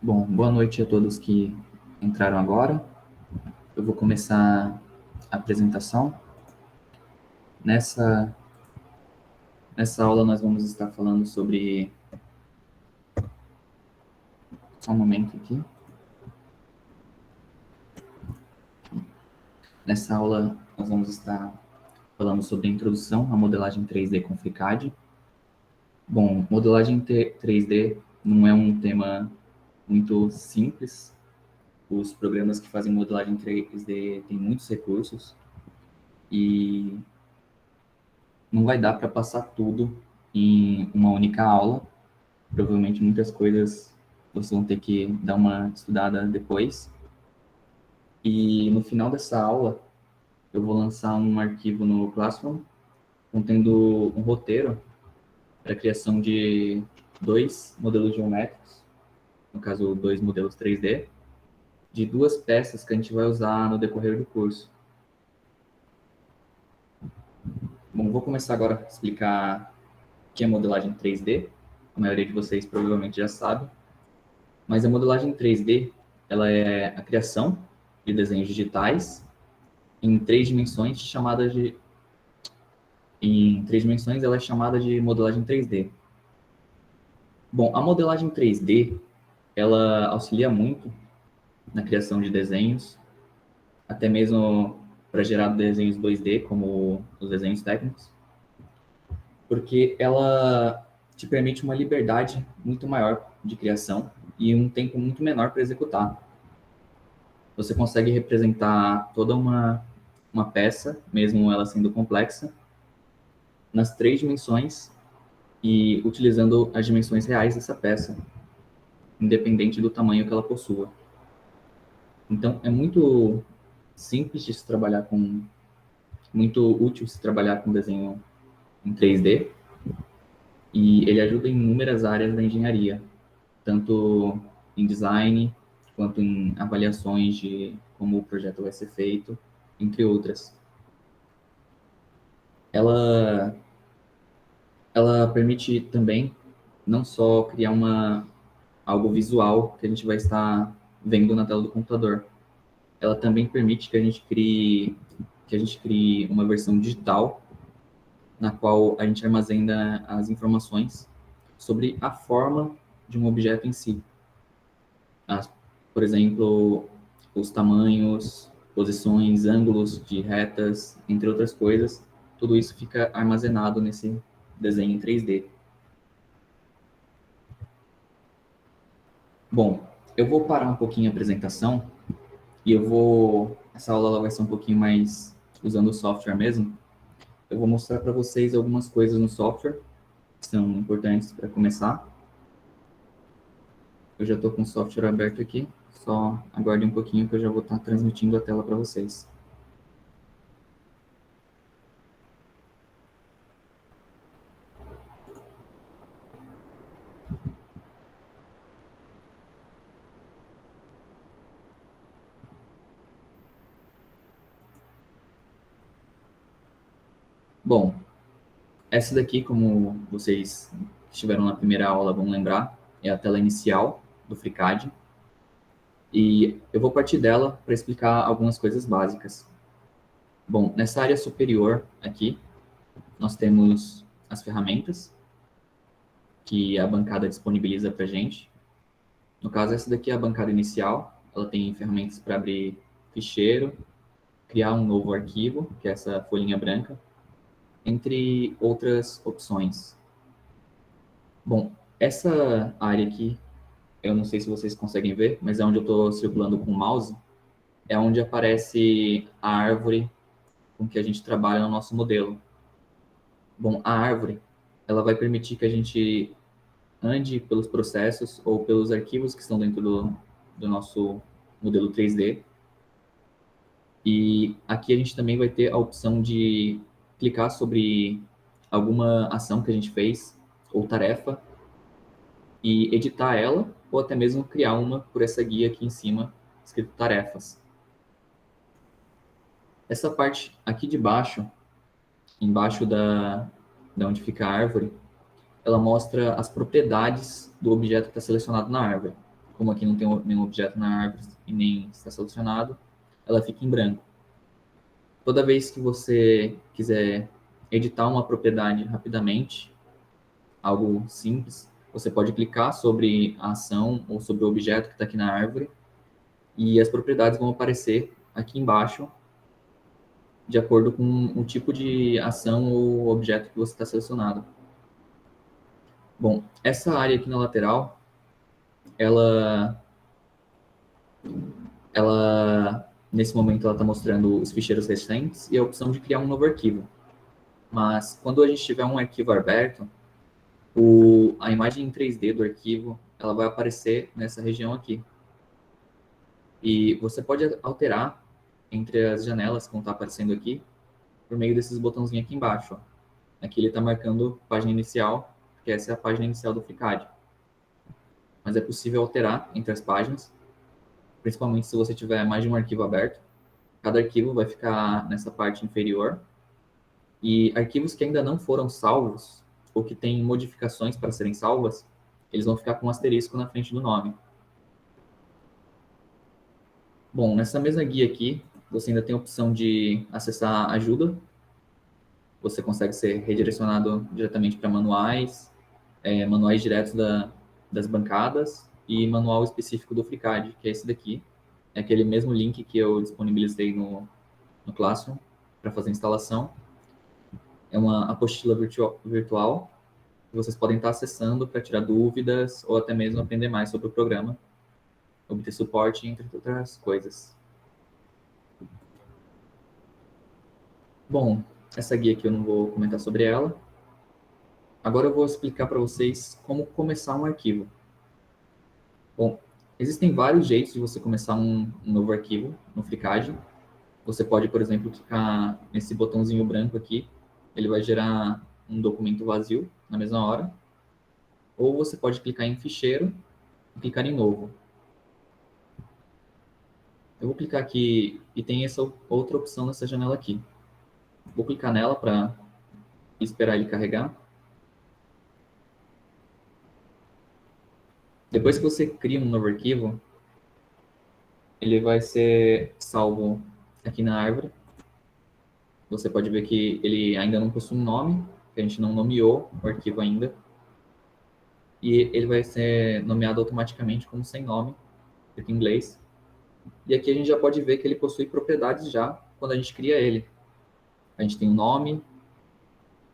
Bom, boa noite a todos que entraram agora. Eu vou começar a apresentação. Nessa, nessa aula nós vamos estar falando sobre... Só um momento aqui. Nessa aula nós vamos estar falando sobre a introdução à modelagem 3D com FreeCAD. Bom, modelagem 3D não é um tema muito simples. Os programas que fazem modelagem 3D têm muitos recursos e não vai dar para passar tudo em uma única aula. Provavelmente muitas coisas vocês vão ter que dar uma estudada depois. E no final dessa aula, eu vou lançar um arquivo no Classroom contendo um roteiro para a criação de 2 modelos geométricos, no caso, 2 modelos 3D, de 2 peças que a gente vai usar no decorrer do curso. Bom, vou começar agora a explicar o que é modelagem 3D. A maioria de vocês provavelmente já sabe. Mas a modelagem 3D, ela é a criação de desenhos digitais em 3 dimensões, ela é chamada de modelagem 3D. Bom, a modelagem 3D, ela auxilia muito na criação de desenhos, até mesmo para gerar desenhos 2D, como os desenhos técnicos, porque ela te permite uma liberdade muito maior de criação e um tempo muito menor para executar. Você consegue representar toda uma peça, mesmo ela sendo complexa, nas 3 dimensões e utilizando as dimensões reais dessa peça, independente do tamanho que ela possua. Então, é muito simples de se trabalhar com, muito útil se trabalhar com desenho em 3D, e ele ajuda em inúmeras áreas da engenharia, tanto em design, quanto em avaliações de como o projeto vai ser feito, entre outras. Ela, ela permite também não só criar algo visual que a gente vai estar vendo na tela do computador, ela também permite que a gente crie uma versão digital na qual a gente armazena as informações sobre a forma de um objeto em si. As, por exemplo, os tamanhos, posições, ângulos de retas, entre outras coisas, tudo isso fica armazenado nesse desenho em 3D. Bom, eu vou parar um pouquinho a apresentação e essa aula ela vai ser um pouquinho mais usando o software mesmo. Eu vou mostrar para vocês algumas coisas no software que são importantes para começar. Eu já estou com o software aberto aqui, só aguarde um pouquinho que eu já vou estar transmitindo a tela para vocês. Bom, essa daqui, como vocês que estiveram na primeira aula vão lembrar, é a tela inicial do FreeCAD. E eu vou partir dela para explicar algumas coisas básicas. Bom, nessa área superior aqui, nós temos as ferramentas que a bancada disponibiliza para a gente. No caso, essa daqui é a bancada inicial. Ela tem ferramentas para abrir ficheiro, criar um novo arquivo, que é essa folhinha branca, entre outras opções. Bom, essa área aqui, eu não sei se vocês conseguem ver, mas é onde eu estou circulando com o mouse, é onde aparece a árvore com que a gente trabalha no nosso modelo. Bom, a árvore, ela vai permitir que a gente ande pelos processos ou pelos arquivos que estão dentro do nosso modelo 3D. E aqui a gente também vai ter a opção de clicar sobre alguma ação que a gente fez ou tarefa e editar ela, ou até mesmo criar uma por essa guia aqui em cima, escrito tarefas. Essa parte aqui de baixo, embaixo da onde fica a árvore, ela mostra as propriedades do objeto que está selecionado na árvore. como aqui não tem nenhum objeto na árvore e nem está selecionado, ela fica em branco. Toda vez que você quiser editar uma propriedade rapidamente, algo simples, você pode clicar sobre a ação ou sobre o objeto que está aqui na árvore e as propriedades vão aparecer aqui embaixo de acordo com o tipo de ação ou objeto que você está selecionado. Bom, essa área aqui na lateral, ela nesse momento, ela está mostrando os ficheiros recentes e a opção de criar um novo arquivo. Mas quando a gente tiver um arquivo aberto, a imagem em 3D do arquivo, ela vai aparecer nessa região aqui. E você pode alterar entre as janelas, como está aparecendo aqui, por meio desses botãozinhos aqui embaixo. Ó. Aqui ele está marcando página inicial, que essa é a página inicial do FreeCAD. Mas é possível alterar entre as páginas, principalmente se você tiver mais de um arquivo aberto. Cada arquivo vai ficar nessa parte inferior. E arquivos que ainda não foram salvos, ou que têm modificações para serem salvas, eles vão ficar com um asterisco na frente do nome. Bom, nessa mesma guia aqui, você ainda tem a opção de acessar ajuda. Você consegue ser redirecionado diretamente para manuais, manuais diretos das bancadas e manual específico do FreeCAD, que é esse daqui. É aquele mesmo link que eu disponibilizei no Classroom para fazer a instalação. É uma apostila virtual que vocês podem estar acessando para tirar dúvidas ou até mesmo aprender mais sobre o programa, obter suporte, entre outras coisas. Bom, essa guia aqui eu não vou comentar sobre ela. Agora eu vou explicar para vocês como começar um arquivo. Bom, existem vários jeitos de você começar um novo arquivo no FreeCAD. Você pode, por exemplo, clicar nesse botãozinho branco aqui, ele vai gerar um documento vazio na mesma hora. Ou você pode clicar em ficheiro e clicar em novo. Eu vou clicar aqui e tem essa outra opção nessa janela aqui. Vou clicar nela para esperar ele carregar. Depois que você cria um novo arquivo, ele vai ser salvo aqui na árvore. Você pode ver que ele ainda não possui um nome, que a gente não nomeou o arquivo ainda. E ele vai ser nomeado automaticamente como sem nome, em inglês. E aqui a gente já pode ver que ele possui propriedades já quando a gente cria ele. A gente tem o nome,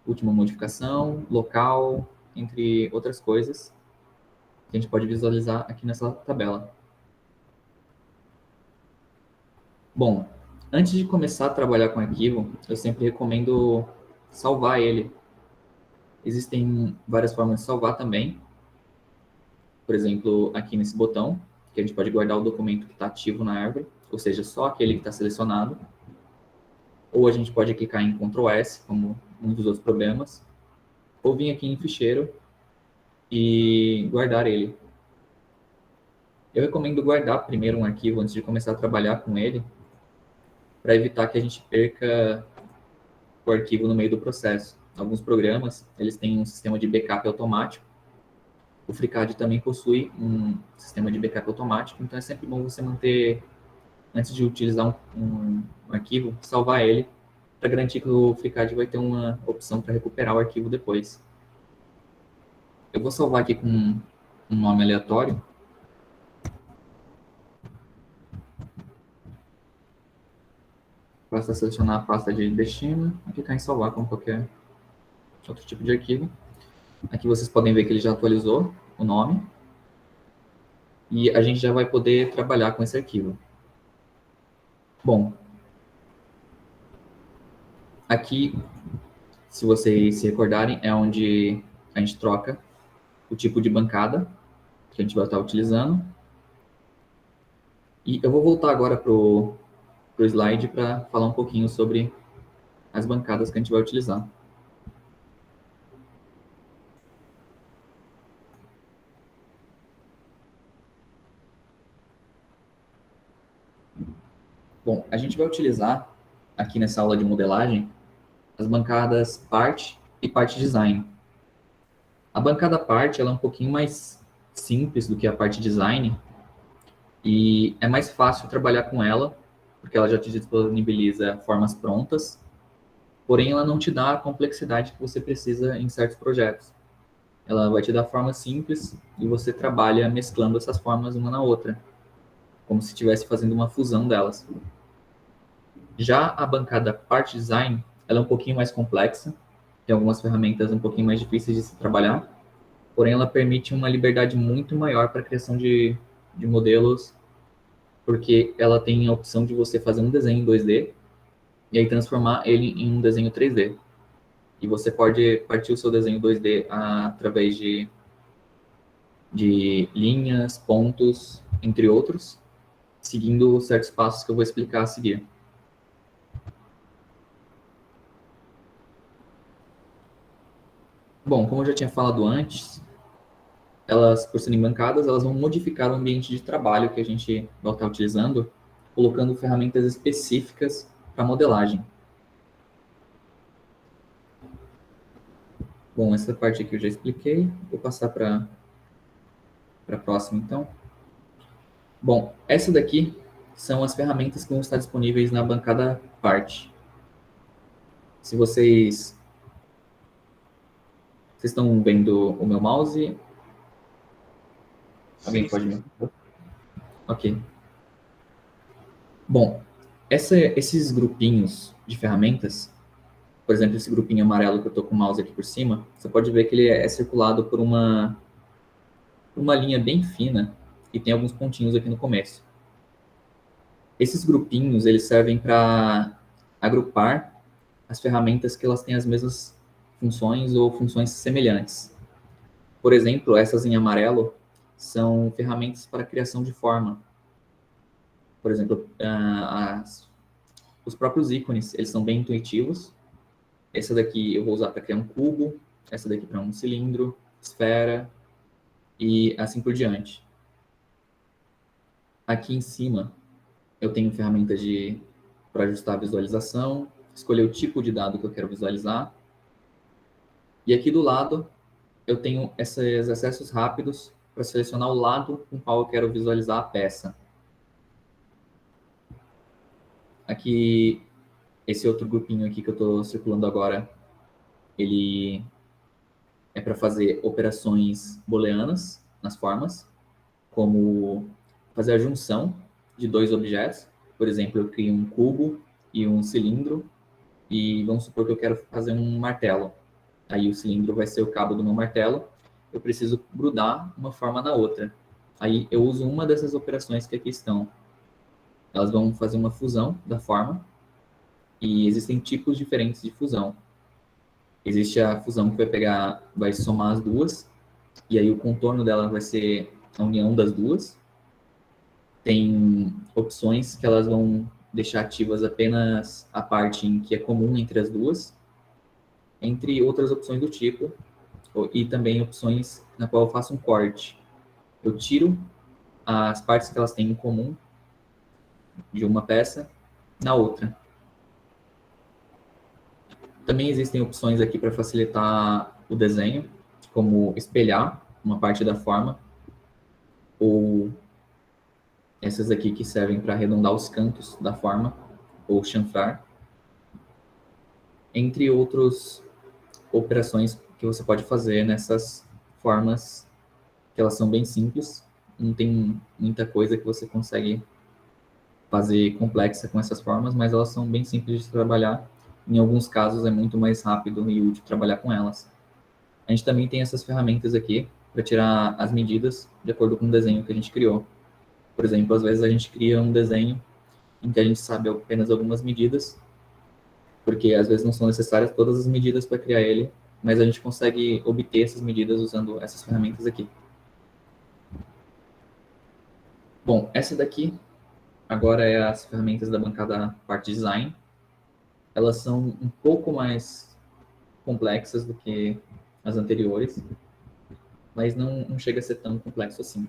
última modificação, local, entre outras coisas, que a gente pode visualizar aqui nessa tabela. Bom, antes de começar a trabalhar com arquivo, eu sempre recomendo salvar ele. Existem várias formas de salvar também. Por exemplo, aqui nesse botão, que a gente pode guardar o documento que está ativo na árvore, ou seja, só aquele que está selecionado. Ou a gente pode clicar em Ctrl S, como muitos outros programas, ou vir aqui em ficheiro e guardar ele. Eu recomendo guardar primeiro um arquivo antes de começar a trabalhar com ele, para evitar que a gente perca o arquivo no meio do processo. Alguns programas, eles têm um sistema de backup automático. O FreeCAD também possui um sistema de backup automático, então é sempre bom você manter, antes de utilizar um arquivo, salvar ele, para garantir que o FreeCAD vai ter uma opção para recuperar o arquivo depois. Eu vou salvar aqui com um nome aleatório. Basta selecionar a pasta de destino e clicar em salvar com qualquer outro tipo de arquivo. Aqui vocês podem ver que ele já atualizou o nome. E a gente já vai poder trabalhar com esse arquivo. Bom, aqui, se vocês se recordarem, é onde a gente troca o tipo de bancada que a gente vai estar utilizando. E eu vou voltar agora para o slide para falar um pouquinho sobre as bancadas que a gente vai utilizar. Bom, a gente vai utilizar aqui nessa aula de modelagem as bancadas Part e Part Design. A bancada Part ela é um pouquinho mais simples do que a parte Design, E é mais fácil trabalhar com ela, porque ela já te disponibiliza formas prontas, porém ela não te dá a complexidade que você precisa em certos projetos. Ela vai te dar formas simples e você trabalha mesclando essas formas uma na outra, como se estivesse fazendo uma fusão delas. Já a bancada Part Design, ela é um pouquinho mais complexa, tem algumas ferramentas um pouquinho mais difíceis de se trabalhar, porém ela permite uma liberdade muito maior para a criação de modelos, porque ela tem a opção de você fazer um desenho em 2D e aí transformar ele em um desenho 3D. E você pode partir o seu desenho 2D através de linhas, pontos, entre outros, seguindo certos passos que eu vou explicar a seguir. Bom, como eu já tinha falado antes, elas, por serem bancadas, elas vão modificar o ambiente de trabalho que a gente vai estar utilizando, colocando ferramentas específicas para modelagem. Bom, essa parte aqui eu já expliquei, vou passar para a próxima, então. Bom, essa daqui são as ferramentas que vão estar disponíveis na bancada parte. Se vocês estão vendo o meu mouse, alguém pode me... Ok. Bom, esses grupinhos de ferramentas, por exemplo, esse grupinho amarelo que eu estou com o mouse aqui por cima, você pode ver que ele é circulado por uma linha bem fina e tem alguns pontinhos aqui no começo. Esses grupinhos, eles servem para agrupar as ferramentas que elas têm as mesmas funções ou funções semelhantes. Por exemplo, essas em amarelo são ferramentas para criação de forma. Por exemplo, os próprios ícones, eles são bem intuitivos. Essa daqui eu vou usar para criar um cubo, essa daqui para um cilindro, esfera e assim por diante. Aqui em cima eu tenho ferramentas para ajustar a visualização, escolher o tipo de dado que eu quero visualizar. E aqui do lado eu tenho esses acessos rápidos para selecionar o lado com o qual eu quero visualizar a peça. Aqui, esse outro grupinho aqui que eu estou circulando agora, ele é para fazer operações booleanas nas formas, como fazer a junção de dois objetos. Por exemplo, eu crio um cubo e um cilindro, e vamos supor que eu quero fazer um martelo. Aí o cilindro vai ser o cabo do meu martelo, eu preciso grudar uma forma na outra. Aí eu uso uma dessas operações que aqui estão. Elas vão fazer uma fusão da forma, e existem tipos diferentes de fusão. Existe a fusão que vai pegar, vai somar as duas, e aí o contorno dela vai ser a união das duas. Tem opções que elas vão deixar ativas apenas a parte em que é comum entre as duas, entre outras opções do tipo, e também opções na qual eu faço um corte. Eu tiro as partes que elas têm em comum de uma peça na outra. Também existem opções aqui para facilitar o desenho, como espelhar uma parte da forma, ou essas aqui que servem para arredondar os cantos da forma, ou chanfrar, entre outras operações que você pode fazer nessas formas, que elas são bem simples, não tem muita coisa que você consegue fazer complexa com essas formas, mas elas são bem simples de trabalhar. Em alguns casos é muito mais rápido e útil trabalhar com elas. A gente também tem essas ferramentas aqui para tirar as medidas de acordo com o desenho que a gente criou. Por exemplo, às vezes a gente cria um desenho em que a gente sabe apenas algumas medidas, porque às vezes não são necessárias todas as medidas para criar ele, mas a gente consegue obter essas medidas usando essas ferramentas aqui. Bom, essa daqui agora é as ferramentas da bancada Part Design. Elas são um pouco mais complexas do que as anteriores, mas não chega a ser tão complexo assim.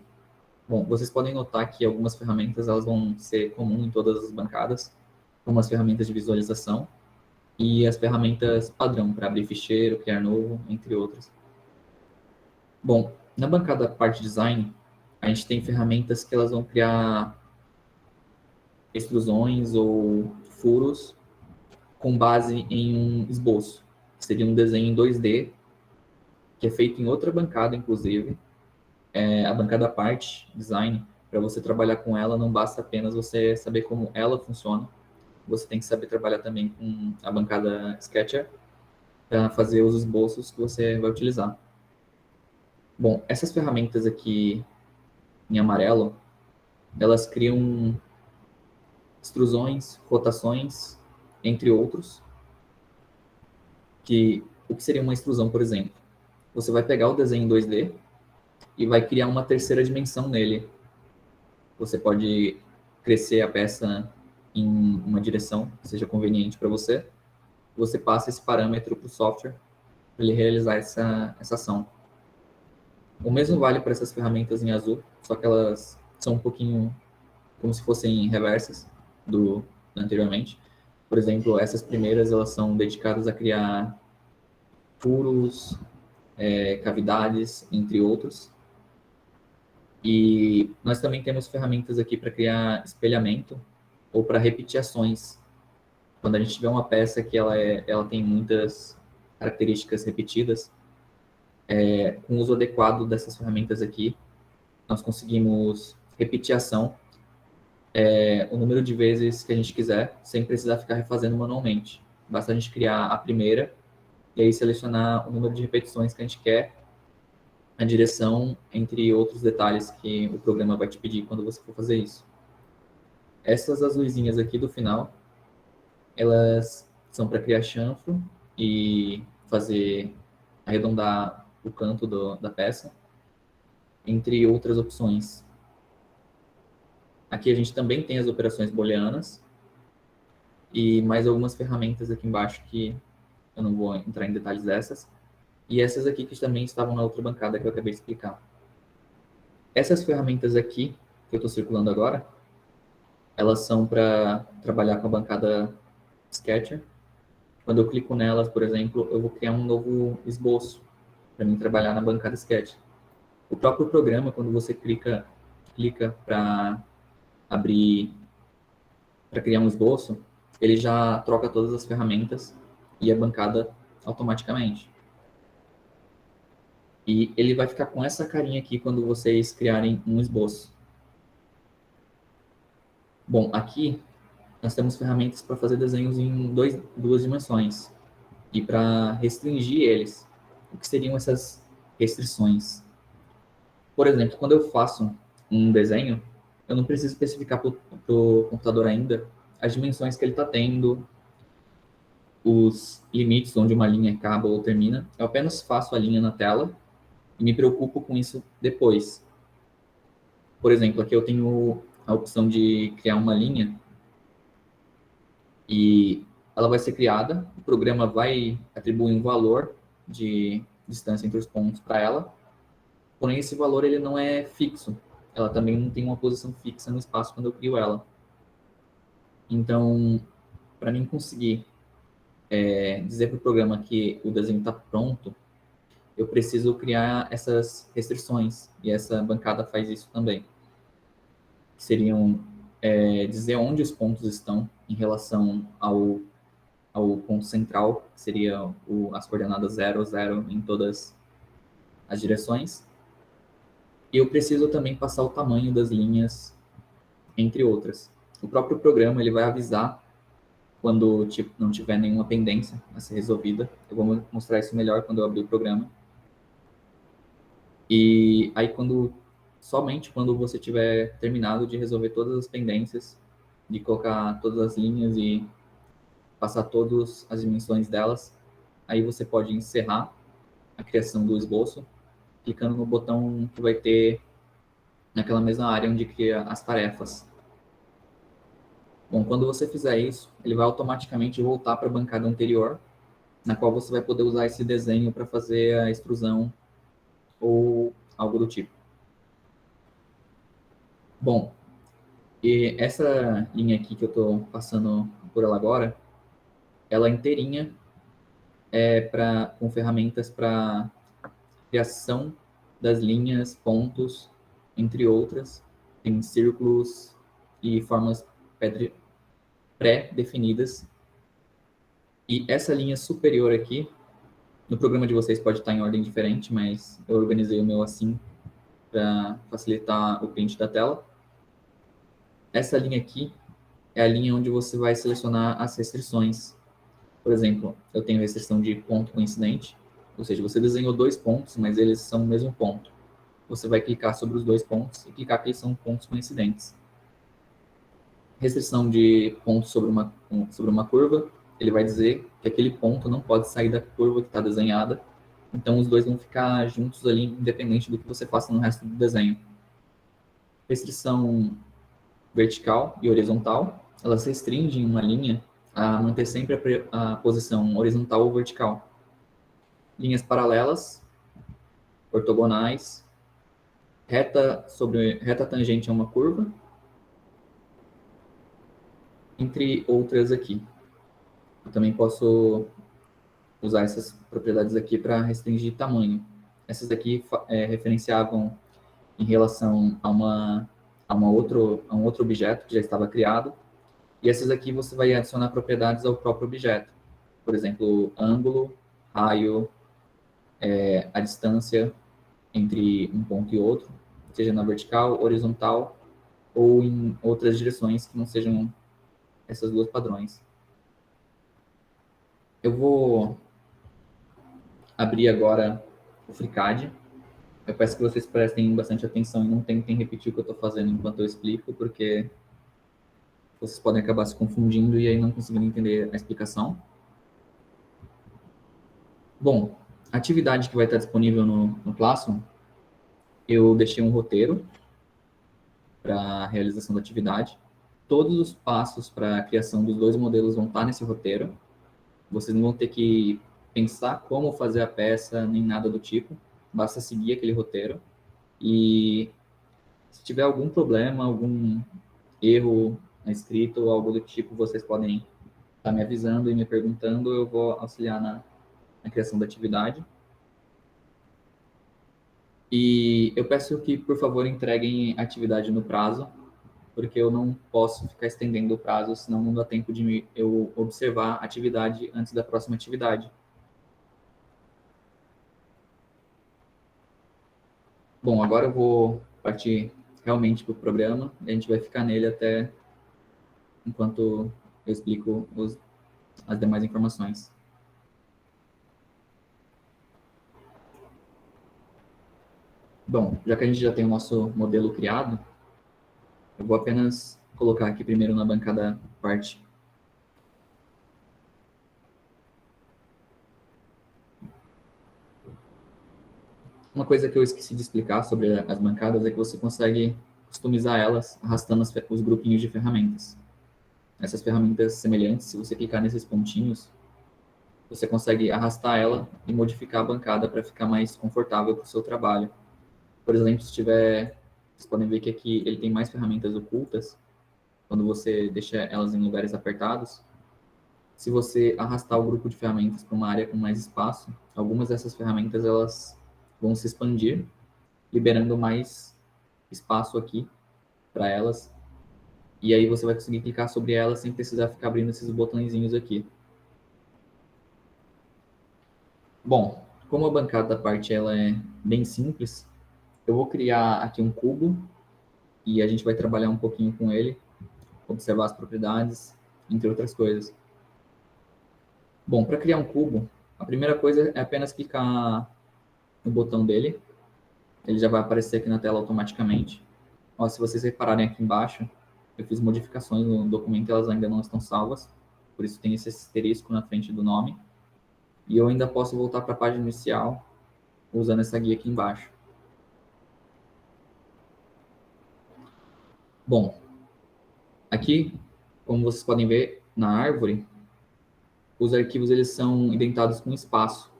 Bom, vocês podem notar que algumas ferramentas elas vão ser comuns em todas as bancadas, como as ferramentas de visualização e as ferramentas padrão para abrir ficheiro, criar novo, entre outras. Bom, na bancada Part Design, A gente tem ferramentas que elas vão criar extrusões ou furos com base em um esboço, que seria um desenho em 2D, que é feito em outra bancada, inclusive, a bancada Part Design. Para você trabalhar com ela, não basta apenas você saber como ela funciona, você tem que saber trabalhar também com a bancada Sketcher para fazer os esboços que você vai utilizar. Bom, essas ferramentas aqui em amarelo, elas criam extrusões, rotações, entre outros, que o que seria uma extrusão, por exemplo? Você vai pegar o desenho em 2D e vai criar uma terceira dimensão nele. Você pode crescer a peça em uma direção que seja conveniente para você. Você passa esse parâmetro para o software para ele realizar essa ação. O mesmo vale para essas ferramentas em azul, só que elas são um pouquinho como se fossem reversas do anteriormente. Por exemplo, essas primeiras elas são dedicadas a criar furos, cavidades, entre outros. E nós também temos ferramentas aqui para criar espelhamento ou para repetir ações. Quando a gente tiver uma peça que ela tem muitas características repetidas, com o uso adequado dessas ferramentas aqui, nós conseguimos repetir a ação o número de vezes que a gente quiser, sem precisar ficar refazendo manualmente. Basta a gente criar a primeira e aí selecionar o número de repetições que a gente quer, a direção, entre outros detalhes que o programa vai te pedir quando você for fazer isso. Essas azuisinhas aqui do final, elas são para criar chanfro e fazer arredondar o canto da peça, entre outras opções. Aqui a gente também tem as operações booleanas e mais algumas ferramentas aqui embaixo que eu não vou entrar em detalhes dessas. E essas aqui que também estavam na outra bancada que eu acabei de explicar. Essas ferramentas aqui, que eu estou circulando agora, elas são para trabalhar com a bancada Sketcher. Quando eu clico nelas, por exemplo, eu vou criar um novo esboço para mim trabalhar na bancada Sketch. O próprio programa, quando você clica para abrir, para criar um esboço, ele já troca todas as ferramentas e a bancada automaticamente. E ele vai ficar com essa carinha aqui quando vocês criarem um esboço. Bom, aqui nós temos ferramentas para fazer desenhos em duas dimensões e para restringir eles. O que seriam essas restrições? Por exemplo, quando eu faço um desenho, eu não preciso especificar para o computador ainda as dimensões que ele está tendo, os limites onde uma linha acaba ou termina. Eu apenas faço a linha na tela e me preocupo com isso depois. Por exemplo, aqui eu tenho a opção de criar uma linha e ela vai ser criada, o programa vai atribuir um valor de distância entre os pontos para ela, porém esse valor ele não é fixo, ela também não tem uma posição fixa no espaço quando eu crio ela. Então, para mim conseguir dizer para o programa que o desenho está pronto, eu preciso criar essas restrições, e essa bancada faz isso também. Que seriam dizer onde os pontos estão em relação ao ponto central, que seria as coordenadas 0, 0 em todas as direções. E eu preciso também passar o tamanho das linhas, entre outras. O próprio programa ele vai avisar quando não tiver nenhuma pendência a ser resolvida. Eu vou mostrar isso melhor quando eu abrir o programa. E aí, somente quando você tiver terminado de resolver todas as pendências, de colocar todas as linhas e passar todas as dimensões delas, aí você pode encerrar a criação do esboço, clicando no botão que vai ter naquela mesma área onde cria as tarefas. Bom, quando você fizer isso, ele vai automaticamente voltar para a bancada anterior, na qual você vai poder usar esse desenho para fazer a extrusão ou algo do tipo. Bom, e essa linha aqui que eu estou passando por ela agora, ela inteirinha com ferramentas para criação das linhas, pontos entre outras, tem círculos e formas pré-definidas. E essa linha superior aqui, no programa de vocês pode estar em ordem diferente, mas eu organizei o meu assim para facilitar o print da tela. Essa linha aqui é a linha onde você vai selecionar as restrições. Por exemplo, eu tenho restrição de ponto coincidente, ou seja, você desenhou dois pontos, mas eles são o mesmo ponto. Você vai clicar sobre os dois pontos e clicar que eles são pontos coincidentes. Restrição de ponto sobre uma curva, ele vai dizer que aquele ponto não pode sair da curva que está desenhada, então os dois vão ficar juntos ali, independente do que você faça no resto do desenho. Restrição vertical e horizontal, elas restringem uma linha a manter sempre a posição horizontal ou vertical. Linhas paralelas, ortogonais, reta tangente a uma curva, entre outras aqui. Eu também posso usar essas propriedades aqui para restringir tamanho. Essas aqui referenciavam em relação a um outro objeto que já estava criado, e essas aqui você vai adicionar propriedades ao próprio objeto. Por exemplo, ângulo, raio, a distância entre um ponto e outro, seja na vertical, horizontal ou em outras direções que não sejam essas duas padrões. Eu vou abrir agora o FreeCAD. Eu peço que vocês prestem bastante atenção e não tentem repetir o que eu estou fazendo enquanto eu explico, porque vocês podem acabar se confundindo e aí não conseguindo entender a explicação. Bom, a atividade que vai estar disponível no Classroom, eu deixei um roteiro para a realização da atividade. Todos os passos para a criação dos dois modelos vão estar nesse roteiro. Vocês não vão ter que pensar como fazer a peça, nem nada do tipo. Basta seguir aquele roteiro. E se tiver algum problema, algum erro na escrita ou algo do tipo, vocês podem estar me avisando e me perguntando. Eu vou auxiliar na criação da atividade. E eu peço que, por favor, entreguem a atividade no prazo, porque eu não posso ficar estendendo o prazo, senão não dá tempo de eu observar a atividade antes da próxima atividade. Bom, agora eu vou partir realmente para o programa, e a gente vai ficar nele até enquanto eu explico as demais informações. Bom, já que a gente já tem o nosso modelo criado, eu vou apenas colocar aqui primeiro na bancada parte. Uma coisa que eu esqueci de explicar sobre as bancadas é que você consegue customizar elas arrastando os grupinhos de ferramentas. Essas ferramentas semelhantes, se você clicar nesses pontinhos, você consegue arrastar ela e modificar a bancada para ficar mais confortável para o seu trabalho. Por exemplo, se tiver, vocês podem ver que aqui ele tem mais ferramentas ocultas, quando você deixa elas em lugares apertados. Se você arrastar o grupo de ferramentas para uma área com mais espaço, algumas dessas ferramentas elas vão se expandir, liberando mais espaço aqui para elas. E aí você vai conseguir clicar sobre elas sem precisar ficar abrindo esses botõezinhos aqui. Bom, como a bancada da parte ela é bem simples, eu vou criar aqui um cubo e a gente vai trabalhar um pouquinho com ele, observar as propriedades, entre outras coisas. Bom, para criar um cubo, a primeira coisa é apenas clicar no botão dele, ele já vai aparecer aqui na tela automaticamente. Ó, se vocês repararem aqui embaixo, eu fiz modificações no documento, elas ainda não estão salvas, por isso tem esse asterisco na frente do nome. E eu ainda posso voltar para a página inicial usando essa guia aqui embaixo. Bom, aqui, como vocês podem ver, na árvore, os arquivos eles são indentados com espaço.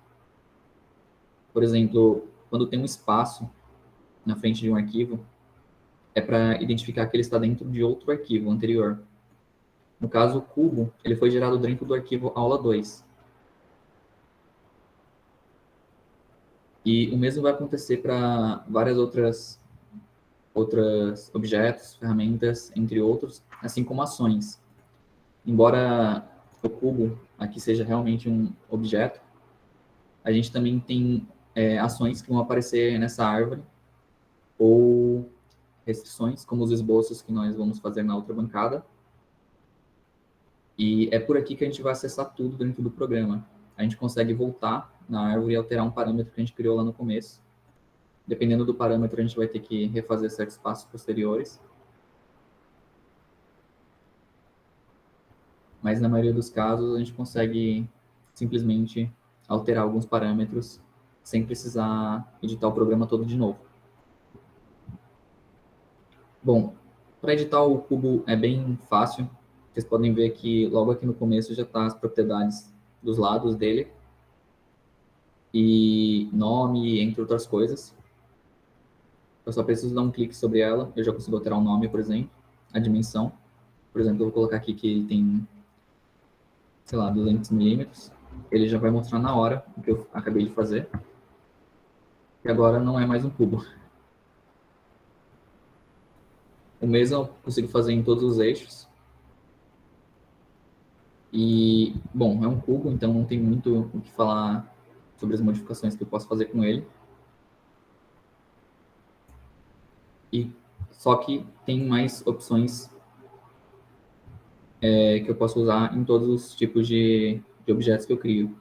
Por exemplo, quando tem um espaço na frente de um arquivo, é para identificar que ele está dentro de outro arquivo anterior. No caso, o cubo ele foi gerado dentro do arquivo aula 2. E o mesmo vai acontecer para várias outras outros objetos, ferramentas, entre outros, assim como ações. Embora o cubo aqui seja realmente um objeto, a gente também tem ações que vão aparecer nessa árvore, ou restrições, como os esboços que nós vamos fazer na outra bancada. E é por aqui que a gente vai acessar tudo dentro do programa. A gente consegue voltar na árvore e alterar um parâmetro que a gente criou lá no começo. Dependendo do parâmetro, a gente vai ter que refazer certos passos posteriores. Mas na maioria dos casos, a gente consegue simplesmente alterar alguns parâmetros sem precisar editar o programa todo de novo. Bom, para editar o cubo é bem fácil. Vocês podem ver que logo aqui no começo já está as propriedades dos lados dele. E nome, entre outras coisas. Eu só preciso dar um clique sobre ela, eu já consigo alterar o nome, por exemplo, a dimensão. Por exemplo, eu vou colocar aqui que ele tem, sei lá, 200 milímetros. Ele já vai mostrar na hora o que eu acabei de fazer. E agora não é mais um cubo. O mesmo eu consigo fazer em todos os eixos. E, bom, é um cubo, então não tem muito o que falar sobre as modificações que eu posso fazer com ele. E só que tem mais opções que eu posso usar em todos os tipos de objetos que eu crio.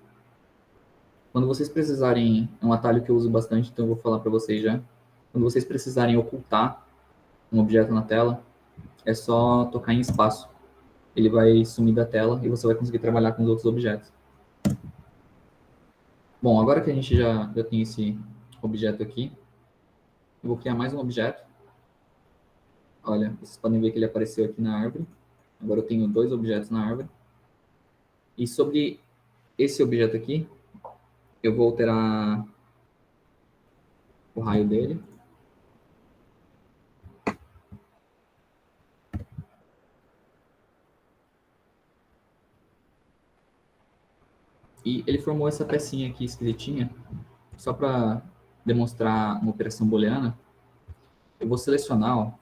Quando vocês precisarem, é um atalho que eu uso bastante, então eu vou falar para vocês já. Quando vocês precisarem ocultar um objeto na tela, é só tocar em espaço. Ele vai sumir da tela e você vai conseguir trabalhar com os outros objetos. Bom, agora que a gente já tem esse objeto aqui, eu vou criar mais um objeto. Olha, vocês podem ver que ele apareceu aqui na árvore. Agora eu tenho 2 objetos na árvore. E sobre esse objeto aqui, eu vou alterar o raio dele. E ele formou essa pecinha aqui esquisitinha, só para demonstrar uma operação booleana. Eu vou selecionar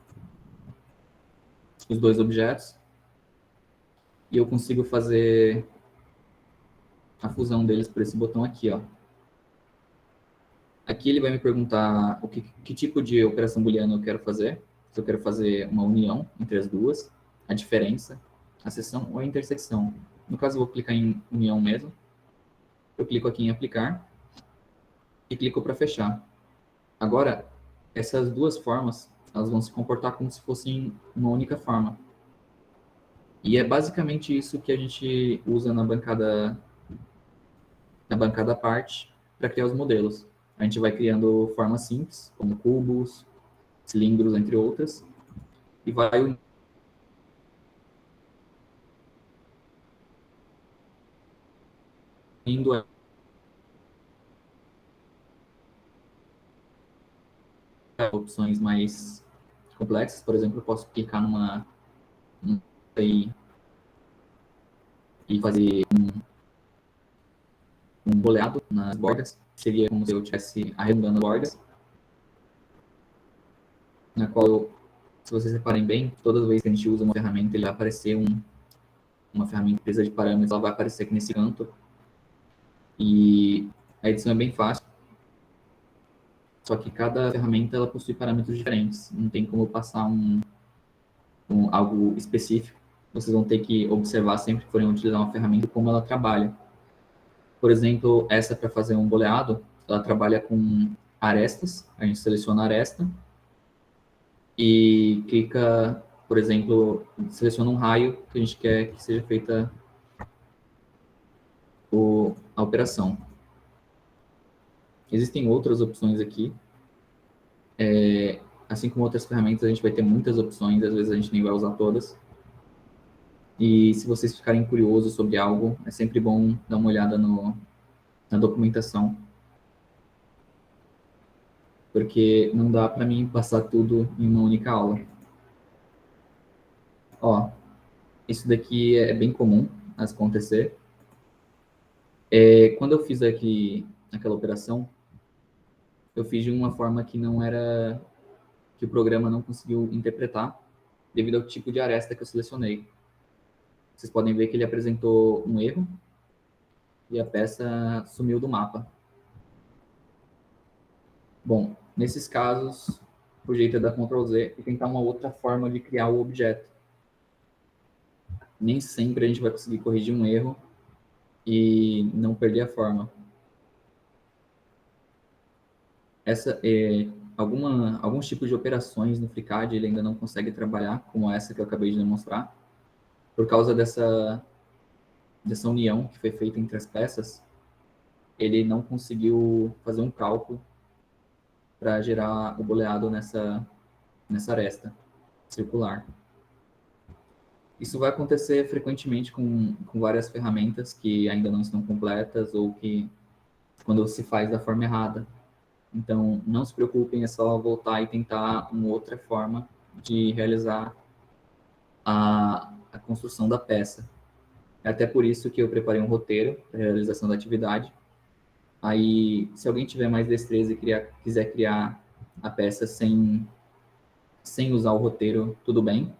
os 2 objetos e eu consigo fazer a fusão deles por esse botão aqui, ó. Aqui ele vai me perguntar que tipo de operação booleana eu quero fazer. Se eu quero fazer uma união entre as duas, a diferença, a seção ou a intersecção. No caso, eu vou clicar em união mesmo. Eu clico aqui em aplicar e clico para fechar. Agora, essas duas formas, elas vão se comportar como se fossem uma única forma. E é basicamente isso que a gente usa na bancada parte para criar os modelos. A gente vai criando formas simples, como cubos, cilindros, entre outras, e vai unindo opções mais complexas. Por exemplo, eu posso clicar numa e fazer um boleado nas bordas. Seria como se eu estivesse arredondando as bordas, na qual, se vocês reparem bem, todas as vezes que a gente usa uma ferramenta, ele vai aparecer uma ferramenta que precisa de parâmetros, ela vai aparecer aqui nesse canto. E a edição é bem fácil. Só que cada ferramenta ela possui parâmetros diferentes. Não tem como passar algo específico. Vocês vão ter que observar sempre que forem utilizar uma ferramenta como ela trabalha. Por exemplo, essa para fazer um boleado, ela trabalha com arestas. A gente seleciona a aresta e clica, por exemplo, seleciona um raio que a gente quer que seja feita a operação. Existem outras opções aqui. Assim como outras ferramentas, a gente vai ter muitas opções, às vezes a gente nem vai usar todas. E se vocês ficarem curiosos sobre algo, é sempre bom dar uma olhada na documentação. Porque não dá para mim passar tudo em uma única aula. Ó, isso daqui é bem comum acontecer. Quando eu fiz aquela operação, eu fiz de uma forma que não era que o programa não conseguiu interpretar devido ao tipo de aresta que eu selecionei. Vocês podem ver que ele apresentou um erro e a peça sumiu do mapa. Bom, nesses casos, o jeito é dar Ctrl Z e tentar uma outra forma de criar o objeto. Nem sempre a gente vai conseguir corrigir um erro e não perder a forma. Alguns tipos de operações no FreeCAD ele ainda não consegue trabalhar, como essa que eu acabei de demonstrar, por causa dessa união que foi feita entre as peças. Ele não conseguiu fazer um cálculo para gerar o boleado nessa aresta circular. Isso vai acontecer frequentemente com várias ferramentas que ainda não estão completas ou que quando se faz da forma errada. Então, não se preocupem, é só voltar e tentar uma outra forma de realizar a construção da peça. É até por isso que eu preparei um roteiro para a realização da atividade. Aí, se alguém tiver mais destreza e quiser criar a peça sem usar o roteiro, tudo bem.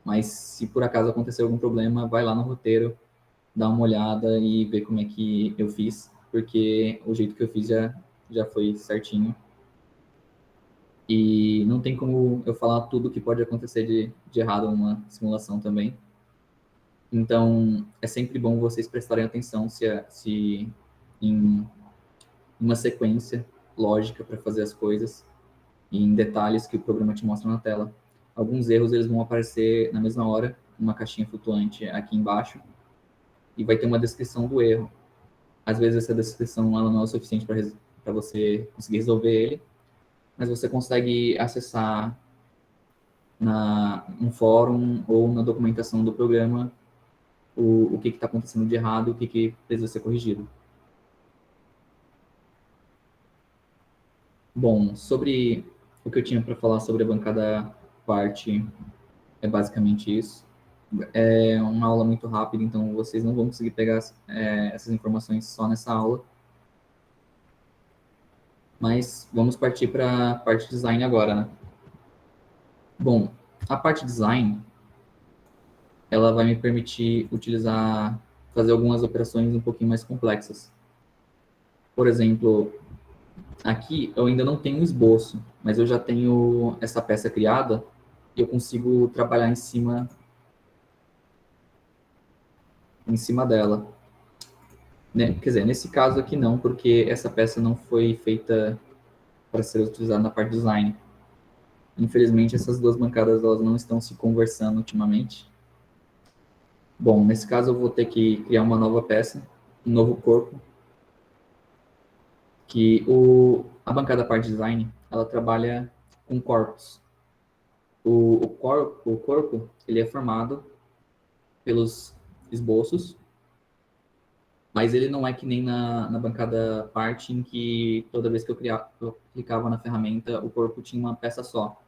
Mas se por acaso acontecer algum problema, vai lá no roteiro, dá uma olhada e vê como é que eu fiz, porque o jeito que eu fiz já foi certinho. E não tem como eu falar tudo que pode acontecer de errado numa simulação também. Então, é sempre bom vocês prestarem atenção se em uma sequência lógica para fazer as coisas e em detalhes que o programa te mostra na tela. Alguns erros eles vão aparecer na mesma hora, uma caixinha flutuante aqui embaixo, e vai ter uma descrição do erro. Às vezes essa descrição ela não é o suficiente para você conseguir resolver ele, mas você consegue acessar no fórum ou na documentação do programa o que está acontecendo de errado, o que precisa ser corrigido. Bom, sobre o que eu tinha para falar sobre a bancada parte, é basicamente isso. É uma aula muito rápida, então vocês não vão conseguir pegar essas informações só nessa aula. Mas vamos partir para a parte design agora, né? Bom, a parte design, ela vai me permitir fazer algumas operações um pouquinho mais complexas. Por exemplo, aqui eu ainda não tenho um esboço, mas eu já tenho essa peça criada e eu consigo trabalhar em cima dela. Né? Quer dizer, nesse caso aqui não, porque essa peça não foi feita para ser utilizada na parte design. Infelizmente, essas duas bancadas elas não estão se conversando ultimamente. Bom, nesse caso eu vou ter que criar uma nova peça, um novo corpo, que a bancada parte design, ela trabalha com corpos. O corpo, ele é formado pelos esboços, mas ele não é que nem na bancada parte em que toda vez que eu clicava na ferramenta, o corpo tinha uma peça só.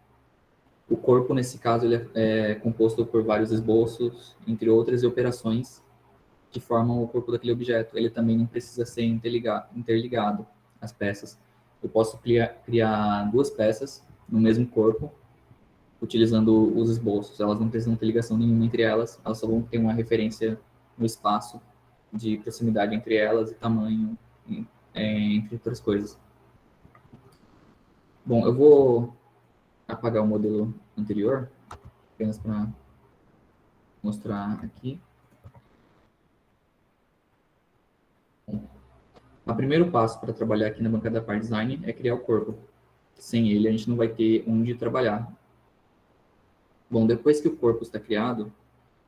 O corpo, nesse caso, ele é composto por vários esboços, entre outras operações que formam o corpo daquele objeto. Ele também não precisa ser interligado às peças. Eu posso criar duas peças no mesmo corpo, utilizando os esboços. Elas não precisam ter ligação nenhuma entre elas, elas só vão ter uma referência no espaço de proximidade entre elas e tamanho, entre outras coisas. Bom, eu vou apagar o modelo anterior, apenas para mostrar aqui. O primeiro passo para trabalhar aqui na bancada Part Design é criar o corpo. Sem ele, a gente não vai ter onde trabalhar. Bom, depois que o corpo está criado,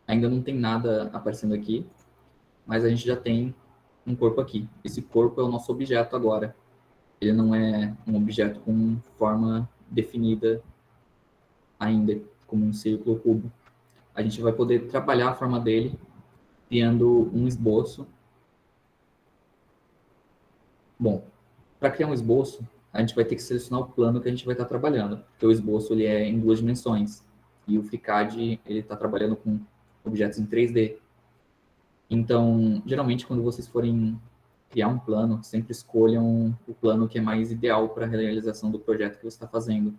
ainda não tem nada aparecendo aqui, mas a gente já tem um corpo aqui. Esse corpo é o nosso objeto agora. Ele não é um objeto com forma definida ainda, como um círculo ou cubo. A gente vai poder trabalhar a forma dele, criando um esboço. Bom, para criar um esboço, a gente vai ter que selecionar o plano que a gente vai estar trabalhando, porque o esboço ele é em 2 dimensões, e o FreeCAD ele está trabalhando com objetos em 3D. Então, geralmente, quando vocês forem criar um plano, sempre escolham o plano que é mais ideal para a realização do projeto que você está fazendo.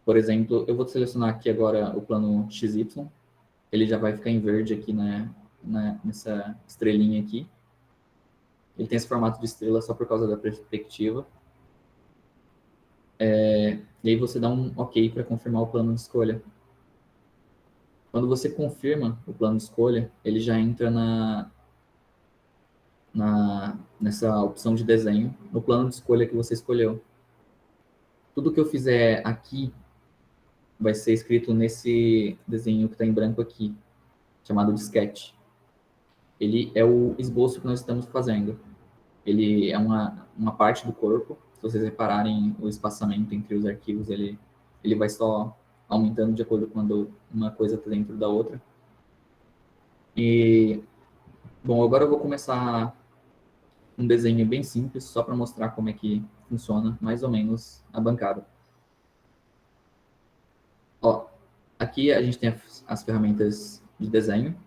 Por exemplo, eu vou selecionar aqui agora o plano XY, ele já vai ficar em verde aqui nessa estrelinha aqui. Ele tem esse formato de estrela só por causa da perspectiva. E aí você dá um OK para confirmar o plano de escolha. Quando você confirma o plano de escolha, ele já entra nessa opção de desenho, no plano de escolha que você escolheu. Tudo que eu fizer aqui vai ser escrito nesse desenho que está em branco aqui, chamado de sketch. Ele é o esboço que nós estamos fazendo. Ele é uma parte do corpo. Se vocês repararem o espaçamento entre os arquivos, ele vai só aumentando de acordo com quando uma coisa está dentro da outra. E, bom, agora eu vou começar um desenho bem simples, só para mostrar como é que funciona mais ou menos a bancada. Ó, aqui a gente tem as ferramentas de desenho.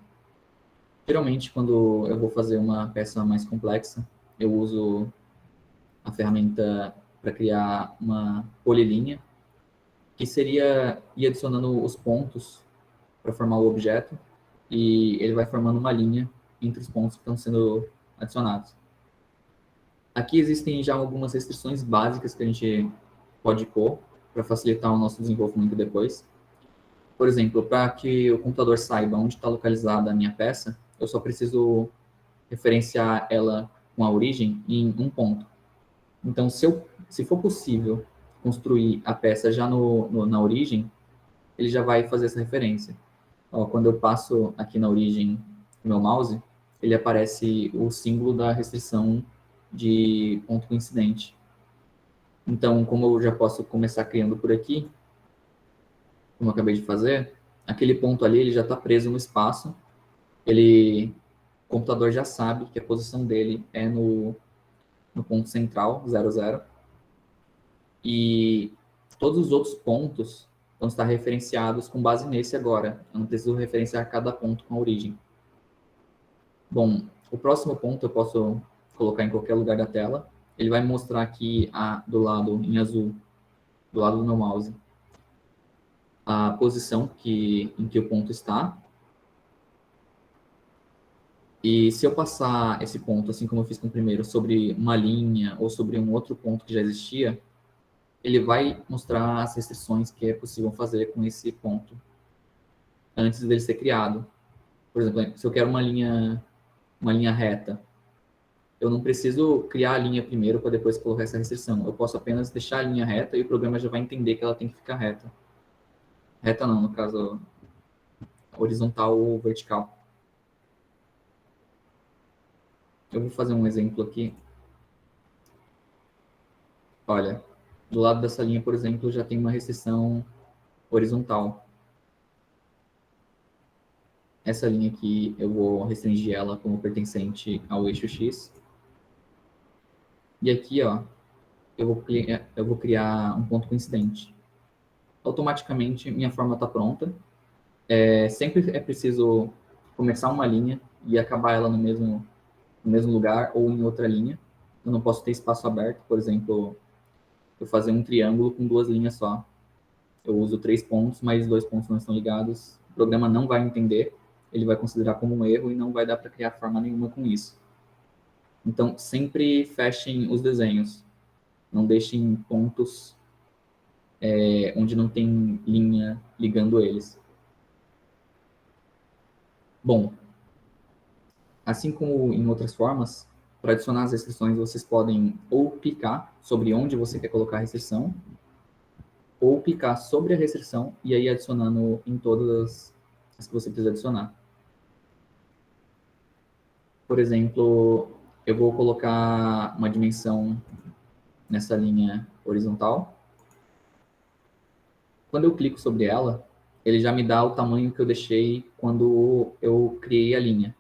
Geralmente, quando eu vou fazer uma peça mais complexa, eu uso a ferramenta para criar uma polilinha, que seria ir adicionando os pontos para formar o objeto, e ele vai formando uma linha entre os pontos que estão sendo adicionados. Aqui existem já algumas restrições básicas que a gente pode pôr para facilitar o nosso desenvolvimento depois. Por exemplo, para que o computador saiba onde está localizada a minha peça, eu só preciso referenciar ela com a origem em um ponto. Então, se for possível construir a peça já na origem, ele já vai fazer essa referência. Ó, quando eu passo aqui na origem do meu mouse, ele aparece o símbolo da restrição de ponto coincidente. Então, como eu já posso começar criando por aqui, como eu acabei de fazer, aquele ponto ali ele já está preso no espaço. O computador já sabe que a posição dele é no ponto central, 00. E todos os outros pontos vão estar referenciados com base nesse agora. Eu não preciso referenciar cada ponto com a origem. Bom, o próximo ponto eu posso colocar em qualquer lugar da tela. Ele vai me mostrar aqui do lado em azul, do lado do meu mouse, a posição em que o ponto está. E se eu passar esse ponto, assim como eu fiz com o primeiro, sobre uma linha ou sobre um outro ponto que já existia, ele vai mostrar as restrições que é possível fazer com esse ponto antes dele ser criado. Por exemplo, se eu quero uma linha reta, eu não preciso criar a linha primeiro para depois colocar essa restrição. Eu posso apenas deixar a linha reta e o programa já vai entender que ela tem que ficar reta. Reta não, no caso, horizontal ou vertical. Eu vou fazer um exemplo aqui. Olha, do lado dessa linha, por exemplo, já tem uma restrição horizontal. Essa linha aqui, eu vou restringir ela como pertencente ao eixo X. E aqui, ó, eu vou criar um ponto coincidente. Automaticamente, minha forma está pronta. Sempre é preciso começar uma linha e acabar ela no mesmo lugar ou em outra linha. Eu não posso ter espaço aberto, por exemplo, eu fazer um triângulo com duas linhas só. Eu uso 3 pontos, mas 2 pontos não estão ligados. O programa não vai entender, ele vai considerar como um erro e não vai dar para criar forma nenhuma com isso. Então, sempre fechem os desenhos. Não deixem pontos onde não tem linha ligando eles. Bom, assim como em outras formas, para adicionar as restrições, vocês podem ou clicar sobre onde você quer colocar a restrição, ou clicar sobre a restrição e aí adicionando em todas as que você precisa adicionar. Por exemplo, eu vou colocar uma dimensão nessa linha horizontal. Quando eu clico sobre ela, ele já me dá o tamanho que eu deixei quando eu criei a linha.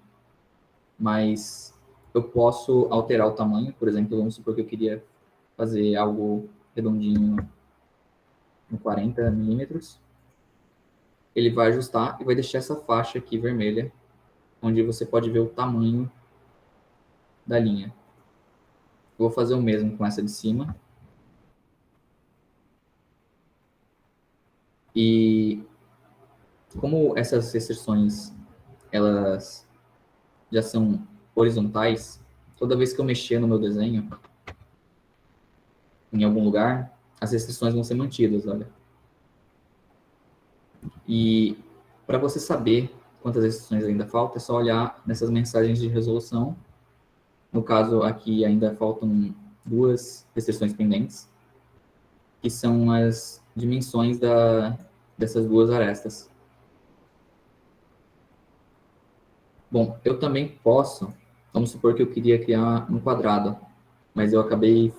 Mas eu posso alterar o tamanho, por exemplo, vamos supor que eu queria fazer algo redondinho no 40 milímetros. Ele vai ajustar e vai deixar essa faixa aqui vermelha, onde você pode ver o tamanho da linha. Eu vou fazer o mesmo com essa de cima. E como essas restrições, elas já são horizontais, toda vez que eu mexer no meu desenho, em algum lugar, as restrições vão ser mantidas, olha. E para você saber quantas restrições ainda faltam, é só olhar nessas mensagens de resolução. No caso, aqui ainda faltam 2 restrições pendentes, que são as dimensões dessas 2 arestas. Bom, eu também posso, vamos supor que eu queria criar um quadrado, mas eu acabei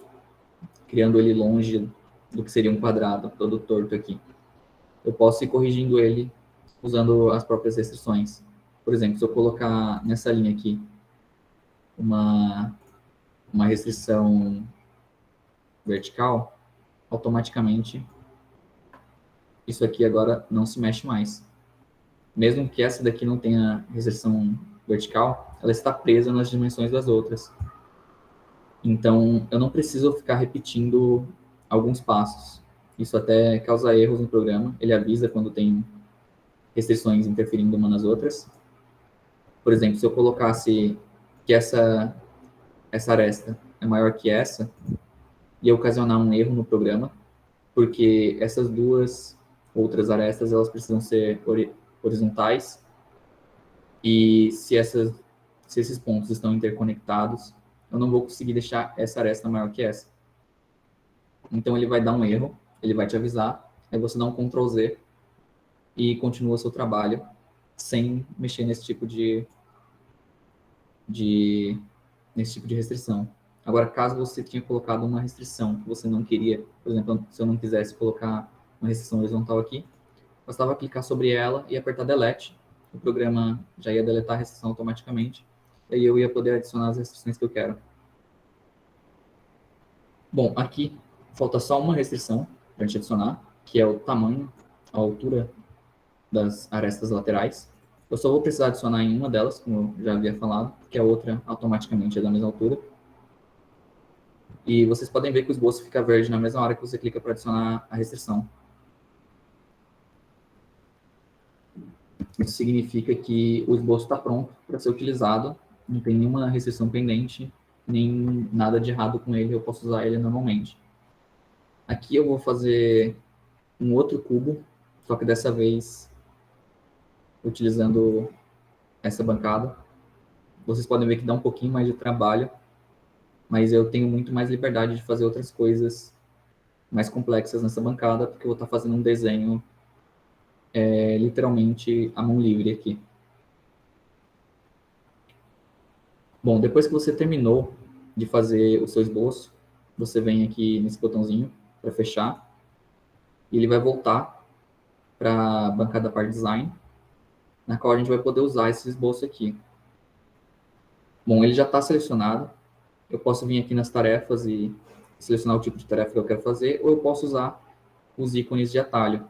criando ele longe do que seria um quadrado, todo torto aqui. Eu posso ir corrigindo ele usando as próprias restrições. Por exemplo, se eu colocar nessa linha aqui uma, uma restrição vertical, automaticamente isso aqui agora não se mexe mais. Mesmo que essa daqui não tenha restrição vertical, ela está presa nas dimensões das outras. Então, eu não preciso ficar repetindo alguns passos. Isso até causa erros no programa. Ele avisa quando tem restrições interferindo uma nas outras. Por exemplo, se eu colocasse que essa aresta é maior que essa, ia ocasionar um erro no programa, porque essas 2 outras arestas, elas precisam ser horizontais, e se esses pontos estão interconectados, eu não vou conseguir deixar essa aresta maior que essa. Então ele vai dar um erro, ele vai te avisar, aí você dá um Ctrl Z e continua seu trabalho sem mexer nesse tipo de restrição. Agora, caso você tinha colocado uma restrição que você não queria, por exemplo, se eu não quisesse colocar uma restrição horizontal aqui, bastava clicar sobre ela e apertar Delete. O programa já ia deletar a restrição automaticamente, e aí eu ia poder adicionar as restrições que eu quero. Bom, aqui falta só uma restrição para a gente adicionar, que é o tamanho, a altura das arestas laterais. Eu só vou precisar adicionar em uma delas, como eu já havia falado, porque a outra automaticamente é da mesma altura. E vocês podem ver que o esboço fica verde na mesma hora que você clica para adicionar a restrição. Isso significa que o esboço está pronto para ser utilizado, não tem nenhuma restrição pendente, nem nada de errado com ele, eu posso usar ele normalmente. Aqui eu vou fazer um outro cubo, só que dessa vez utilizando essa bancada. Vocês podem ver que dá um pouquinho mais de trabalho, mas eu tenho muito mais liberdade de fazer outras coisas mais complexas nessa bancada, porque eu vou estar fazendo um desenho literalmente à mão livre aqui. Bom, depois que você terminou de fazer o seu esboço, você vem aqui nesse botãozinho para fechar, e ele vai voltar para a bancada Part Design, na qual a gente vai poder usar esse esboço aqui. Bom, ele já está selecionado, eu posso vir aqui nas tarefas e selecionar o tipo de tarefa que eu quero fazer, ou eu posso usar os ícones de atalho.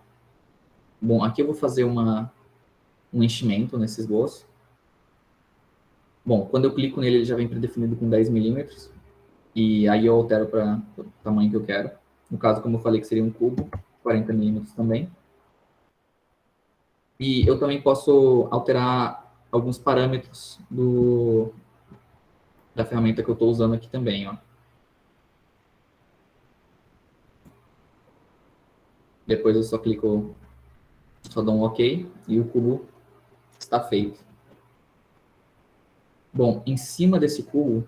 Bom, aqui eu vou fazer um enchimento nesse esboço. Bom, quando eu clico nele, ele já vem predefinido com 10 milímetros, e aí eu altero para o tamanho que eu quero. No caso, como eu falei que seria um cubo, 40 milímetros também. E eu também posso alterar alguns parâmetros da ferramenta que eu estou usando aqui também, ó. Depois eu só clico, só dou um OK e o cubo está feito. Bom, em cima desse cubo,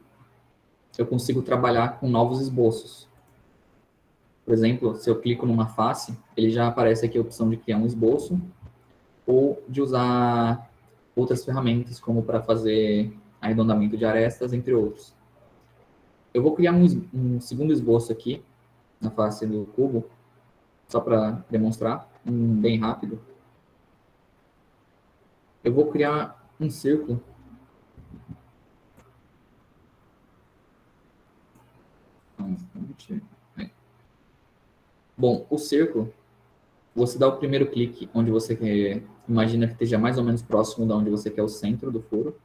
eu consigo trabalhar com novos esboços. Por exemplo, se eu clico numa face, ele já aparece aqui a opção de criar um esboço ou de usar outras ferramentas, como para fazer arredondamento de arestas, entre outros. Eu vou criar um segundo esboço aqui, na face do cubo, só para demonstrar, bem rápido. Eu vou criar um círculo. Bom, o círculo, você dá o primeiro clique onde você quer, imagina que esteja mais ou menos próximo de onde você quer o centro do furo.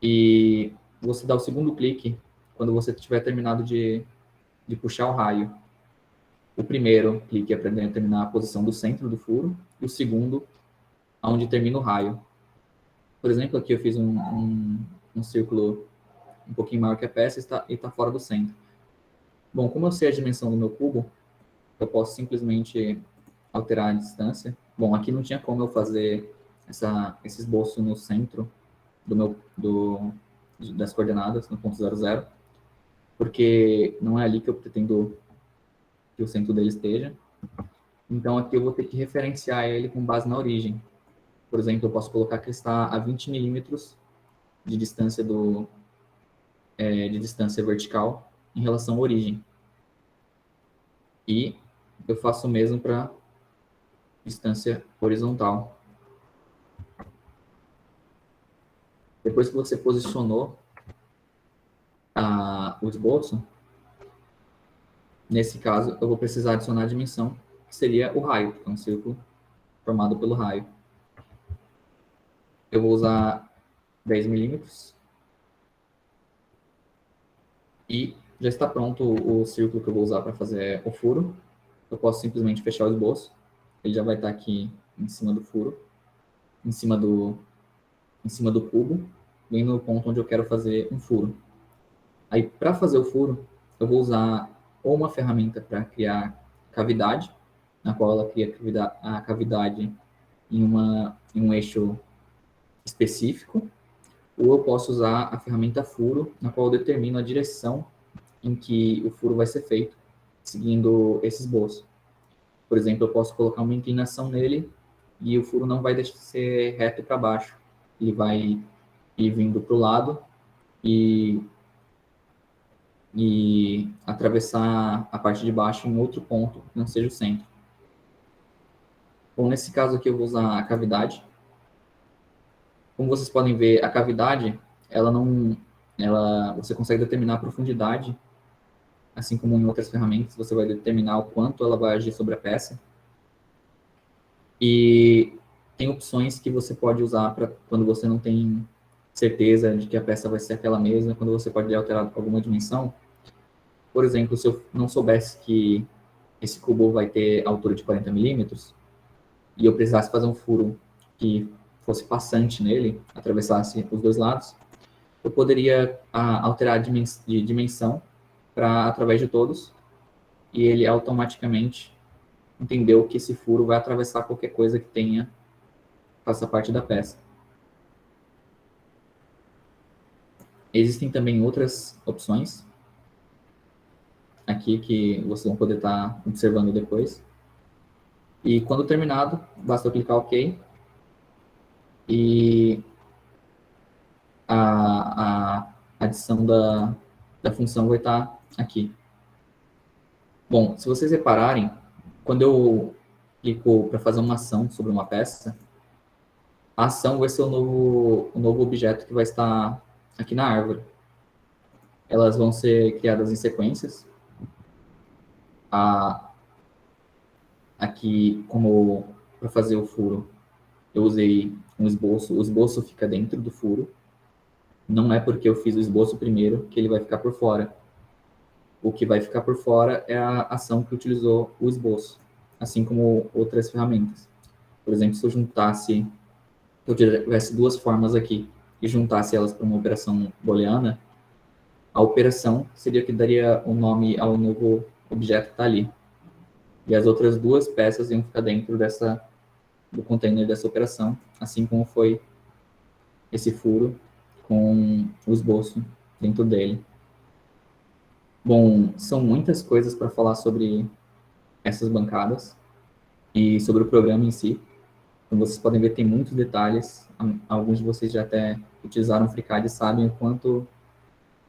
E você dá o segundo clique quando você tiver terminado de puxar o raio. O primeiro clique é para determinar a posição do centro do furo, e o segundo, onde termina o raio. Por exemplo, aqui eu fiz um círculo um pouquinho maior que a peça e está fora do centro. Bom, como eu sei a dimensão do meu cubo, eu posso simplesmente alterar a distância. Bom, aqui não tinha como eu fazer esse esboço no centro das coordenadas, no ponto 00, porque não é ali que eu pretendo que o centro dele esteja. Então, aqui eu vou ter que referenciar ele com base na origem. Por exemplo, eu posso colocar que ele está a 20 milímetros de distância, de distância vertical em relação à origem. E eu faço o mesmo para distância horizontal. Depois que você posicionou o esboço, nesse caso, eu vou precisar adicionar a dimensão, que seria o raio, que é um círculo formado pelo raio. Eu vou usar 10 milímetros. E já está pronto o círculo que eu vou usar para fazer o furo. Eu posso simplesmente fechar o esboço. Ele já vai estar aqui em cima do furo, em cima do cubo, bem no ponto onde eu quero fazer um furo. Aí, para fazer o furo, eu vou usar ou uma ferramenta para criar cavidade, na qual ela cria a cavidade em um eixo específico, ou eu posso usar a ferramenta furo, na qual eu determino a direção em que o furo vai ser feito, seguindo esse esboço. Por exemplo, eu posso colocar uma inclinação nele e o furo não vai deixar de ser reto para baixo. Ele vai ir vindo para o lado e atravessar a parte de baixo em outro ponto, que não seja o centro. Bom, nesse caso aqui eu vou usar a cavidade. Como vocês podem ver, a cavidade, você consegue determinar a profundidade, assim como em outras ferramentas, você vai determinar o quanto ela vai agir sobre a peça. E tem opções que você pode usar para quando você não tem certeza de que a peça vai ser aquela mesma, quando você pode alterar alguma dimensão. Por exemplo, se eu não soubesse que esse cubo vai ter altura de 40 milímetros e eu precisasse fazer um furo que fosse passante nele, atravessasse os dois lados, eu poderia alterar de dimensão para através de todos e ele automaticamente entendeu que esse furo vai atravessar qualquer coisa que faça parte da peça. Existem também outras opções aqui que vocês vão poder estar observando depois. E quando terminado, basta eu clicar OK e a adição da função vai estar aqui. Bom, se vocês repararem, quando eu clico para fazer uma ação sobre uma peça, a ação vai ser o novo objeto que vai estar aqui na árvore. Elas vão ser criadas em sequências. Aqui, como para fazer o furo, eu usei um esboço. O esboço fica dentro do furo. Não é porque eu fiz o esboço primeiro que ele vai ficar por fora. O que vai ficar por fora é a ação que utilizou o esboço, assim como outras ferramentas. Por exemplo, se eu tivesse duas formas aqui e juntasse elas para uma operação booleana, a operação seria que daria o nome ao novo objeto que está ali. E as outras duas peças iam ficar dentro do container dessa operação, assim como foi esse furo com o esboço dentro dele. Bom, são muitas coisas para falar sobre essas bancadas e sobre o programa em si. Como vocês podem ver, tem muitos detalhes. Alguns de vocês já até utilizaram o FreeCAD e sabem o quanto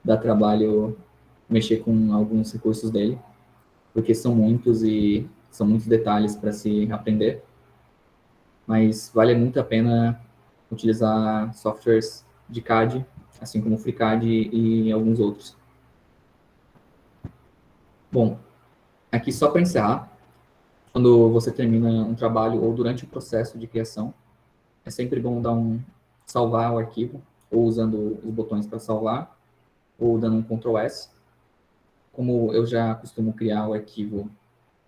dá trabalho mexer com alguns recursos dele, porque são muitos detalhes para se aprender. Mas vale muito a pena utilizar softwares de CAD, assim como o FreeCAD e alguns outros. Bom, aqui só para encerrar, quando você termina um trabalho ou durante o processo de criação, é sempre bom salvar o arquivo, ou usando os botões para salvar, ou dando um Ctrl+S. Como eu já costumo criar o arquivo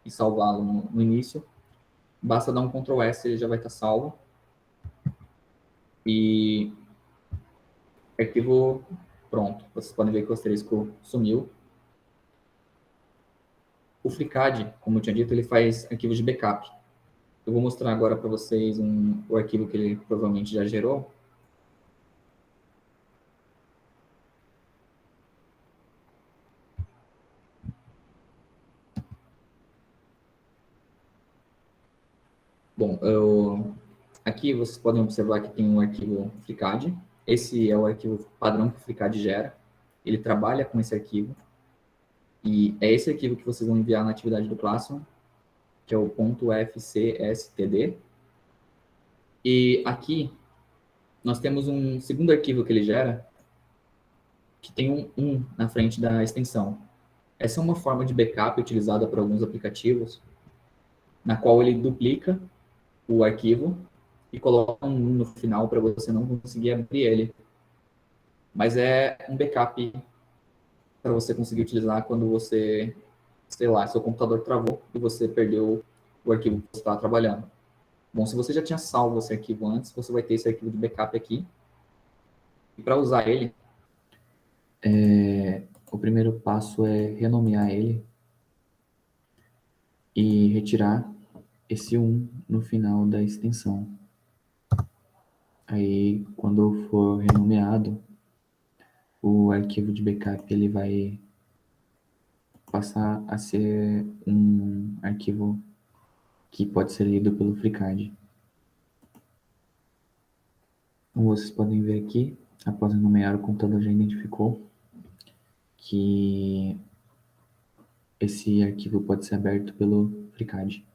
e salvá-lo no início, basta dar um Ctrl S, ele já vai estar salvo. E arquivo pronto. Vocês podem ver que o asterisco sumiu. O FreeCAD, como eu tinha dito, ele faz arquivos de backup. Eu vou mostrar agora para vocês o arquivo que ele provavelmente já gerou. Bom, aqui vocês podem observar que tem um arquivo FreeCAD. Esse é o arquivo padrão que o FreeCAD gera. Ele trabalha com esse arquivo. E é esse arquivo que vocês vão enviar na atividade do Classroom, que é o .fcstd. E aqui nós temos um segundo arquivo que ele gera, que tem um 1 na frente da extensão. Essa é uma forma de backup utilizada por alguns aplicativos, na qual ele duplica o arquivo e coloca um 1 no final para você não conseguir abrir ele. Mas é um backup para você conseguir utilizar quando você, sei lá, seu computador travou e você perdeu o arquivo que você estava trabalhando. Bom, se você já tinha salvo esse arquivo antes, você vai ter esse arquivo de backup aqui. E para usar ele, o primeiro passo é renomear ele e retirar esse 1 no final da extensão. Aí, quando for renomeado, o arquivo de backup ele vai passar a ser um arquivo que pode ser lido pelo FreeCAD. Como vocês podem ver aqui, após renomear, o computador já identificou que esse arquivo pode ser aberto pelo FreeCAD.